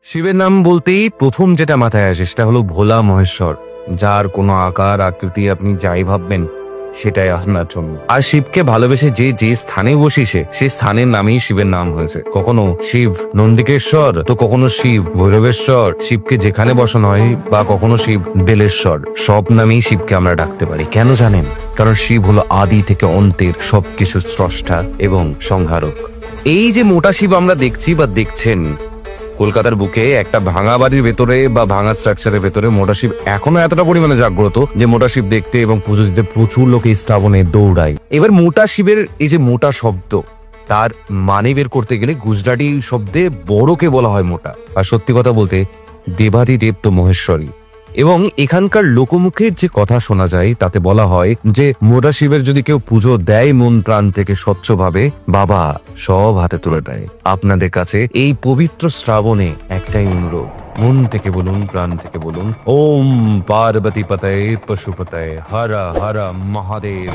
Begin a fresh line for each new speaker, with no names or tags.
শিবের নাম বলতেই প্রথম যেটা মাথায় আসে সেটা হলো ভোলা মহেশ্বর, যার কোনো আকার আকৃতি আপনি যাই ভাববেন সেটাই আপনার জন্য। আর শিবকে ভালোবেসে যে যে স্থানে বসিছে সেই স্থানের নামেই শিবের নাম হয়েছে। কখনো শিব নন্দিকেশ্বর, তো কখনো শিব ভৈরবেশ্বর। শিবকে যেখানে বসানো হয়, বা কখনো শিব বেলেশ্বর, সব নামেই শিবকে আমরা ডাকতে পারি। কেন জানেন? কারণ শিব হলো আদি থেকে অন্তের সবকিছু স্রষ্টা এবং সংহারক। এই যে মোটা শিব আমরা দেখছি বা দেখছেন কলকাতার বুকে একটা ভাঙা বাড়ির ভেতরে বা ভাঙা স্ট্রাকচারের ভেতরে, মোটা শিব এখনো এতটা পরিমাণে জাগ্রত যে মোটা শিব দেখতে এবং পুজো দিতে প্রচুর লোকে শ্রাবণে দৌড়ায়। এবার মোটা শিবের এই যে মোটা শব্দ, তার মানে বের করতে গেলে গুজরাটি শব্দে বড়কে বলা হয় মোটা। আর সত্যি কথা বলতে দেবাদিদেব তো মহেশ্বরী। এবং এখানকার লোকমুখের যে কথা শোনা যায় তাতে বলা হয় যে মোটা শিবের যদি কেউ পুজো দেয় মন প্রাণ থেকে স্বচ্ছভাবে, বাবা সব হাতে তুলে দেয়। আপনাদের কাছে এই পবিত্র শ্রাবণে একটাই অনুরোধ, মন থেকে বলুন, প্রাণ থেকে বলুন, ওম পার্বতী পতয়ে পশুপতয়ে হর হর মহাদেব।